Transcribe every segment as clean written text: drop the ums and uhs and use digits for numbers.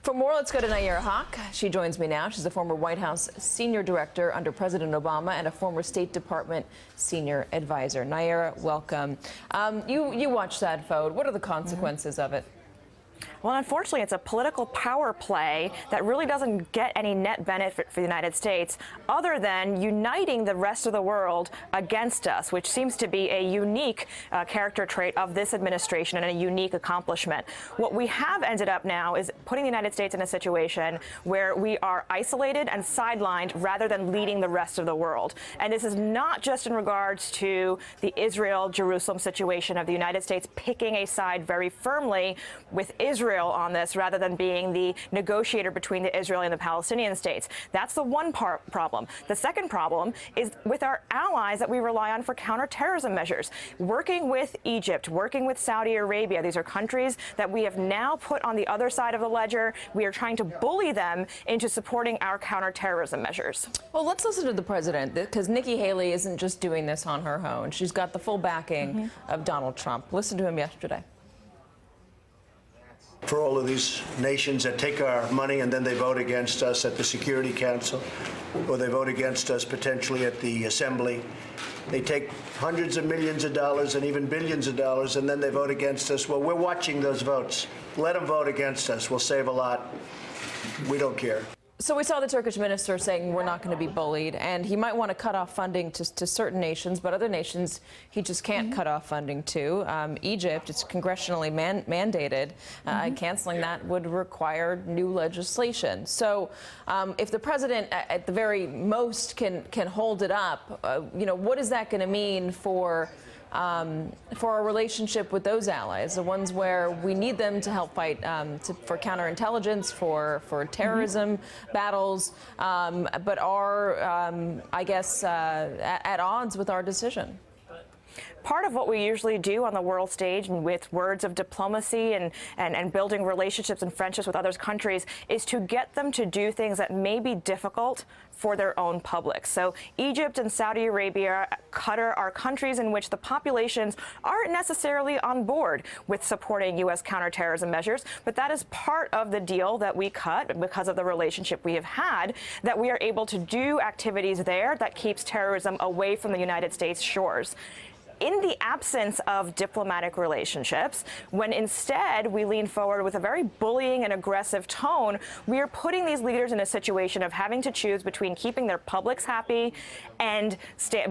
For more, let's go to Nayyera Haq. She joins me now. She's a former White House senior director under President Obama and a former State Department senior advisor. Nayyera, welcome. You watched that vote. What are the consequences of it? Well, unfortunately, it's a political power play that really doesn't get any net benefit for the United States other than uniting the rest of the world against us, which seems to be a unique character trait of this administration and a unique accomplishment. What we have ended up now is putting the United States in a situation where we are isolated and sidelined rather than leading the rest of the world. And this is not just in regards to the Israel-Jerusalem situation of the United States picking a side very firmly with Israel on this rather than being the negotiator between the Israeli and the Palestinian states. That's the one problem. The second problem is with our allies that we rely on for counterterrorism measures. Working with Egypt, working with Saudi Arabia, these are countries that we have now put on the other side of the ledger. We are trying to bully them into supporting our counterterrorism measures. Well, let's listen to the president, because Nikki Haley isn't just doing this on her own. She's got the full backing of Donald Trump. Listen to him yesterday. For all of these nations that take our money and then they vote against us at the Security Council, or they vote against us potentially at the Assembly. They take hundreds of millions of dollars and even billions of dollars, and then they vote against us. Well, we're watching those votes. Let them vote against us. We'll save a lot. We don't care. So we saw the Turkish minister saying we're not going to be bullied, and he might want to cut off funding to certain nations, but other nations he just can't cut off funding to. Egypt, it's congressionally mandated. Canceling that would require new legislation. So if the president, at the very most, can hold it up, what is that going to mean for our relationship with those allies, the ones where we need them to help fight for counterintelligence, for terrorism battles, but are, I guess, at odds with our decision? Part of what we usually do on the world stage and with words of diplomacy and building relationships and friendships with other countries is to get them to do things that may be difficult for their own public. So Egypt and Saudi Arabia, Qatar are countries in which the populations aren't necessarily on board with supporting U.S. counterterrorism measures, but that is part of the deal that we cut because of the relationship we have had, that we are able to do activities there that keeps terrorism away from the United States shores. In the absence of diplomatic relationships, when instead we lean forward with a very bullying and aggressive tone, we are putting these leaders in a situation of having to choose between keeping their publics happy and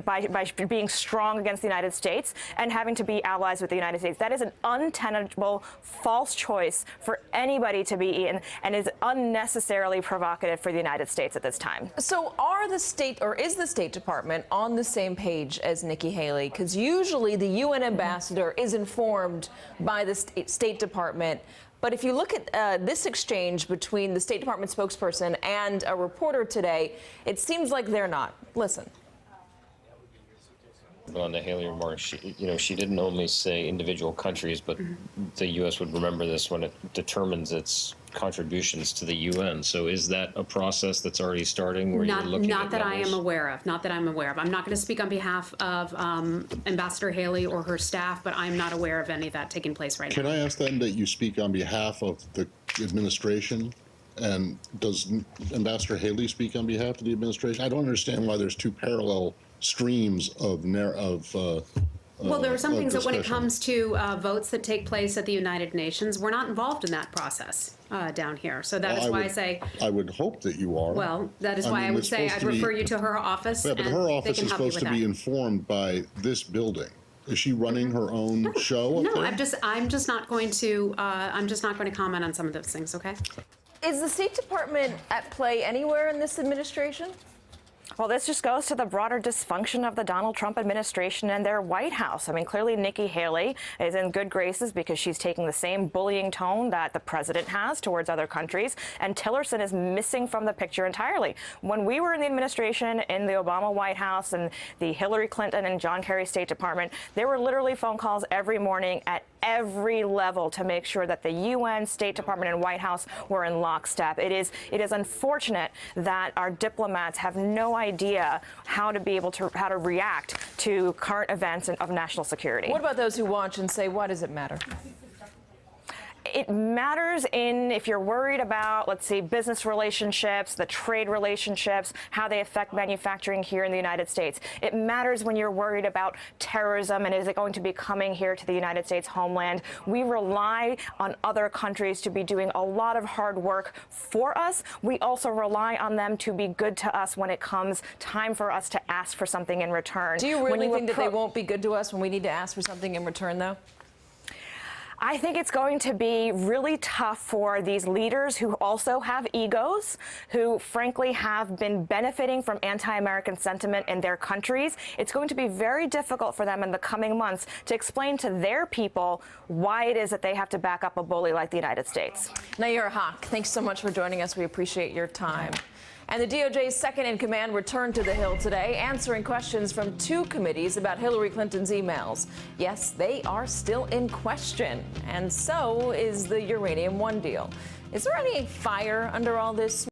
by being strong against the United States and having to be allies with the United States. That is an untenable, false choice for anybody to be in and is unnecessarily provocative for the United States at this time. So is the State Department on the same page as Nikki Haley? Because usually the UN ambassador is informed by the State Department. But if you look at this exchange between the State Department spokesperson and a reporter today, it seems like they're not. Listen. On the Haley remarks, she didn't only say individual countries, but the U.S. would remember this when it determines its contributions to the UN. So is that a process that's already starting where you're looking at Not that I am aware of. Not that I'm aware of. I'm not going to speak on behalf of Ambassador Haley or her staff, but I'm not aware of any of that taking place right now. Can I ask then that you speak on behalf of the administration? And does Ambassador Haley speak on behalf of the administration? I don't understand why there's two parallel streams of well, there are some things that when it comes to votes that take place at the United Nations, we're not involved in that process down here. So that is why I say... I would hope that you are. Well, that is why I would say I'd refer you to her office. Yeah, but her office is supposed to be informed by this building. Is she running her own show? No, I'm just not going to comment on some of those things, okay? Is the State Department at play anywhere in this administration? Well, this just goes to the broader dysfunction of the Donald Trump administration and their White House. I mean, clearly Nikki Haley is in good graces because she's taking the same bullying tone that the president has towards other countries, and Tillerson is missing from the picture entirely. When we were in the administration in the Obama White House and the Hillary Clinton and John Kerry State Department, there were literally phone calls every morning at every level to make sure that the UN, State Department, and White House were in lockstep. It is unfortunate that our diplomats have no idea how to react to current events of national security. What about those who watch and say, why does it matter? It matters if you're worried about, let's see, business relationships, the trade relationships, how they affect manufacturing here in the United States. It matters when you're worried about terrorism and is it going to be coming here to the United States homeland. We rely on other countries to be doing a lot of hard work for us. We also rely on them to be good to us when it comes time for us to ask for something in return. Do you really think that they won't be good to us when we need to ask for something in return, though? I think it's going to be really tough for these leaders who also have egos, who frankly have been benefiting from anti-American sentiment in their countries. It's going to be very difficult for them in the coming months to explain to their people why it is that they have to back up a bully like the United States. Nayyera Haq, thanks so much for joining us. We appreciate your time. And the DOJ's second-in-command returned to the Hill today, answering questions from 2 committees about Hillary Clinton's emails. Yes, they are still in question, and so is the Uranium One deal. Is there any fire under all this?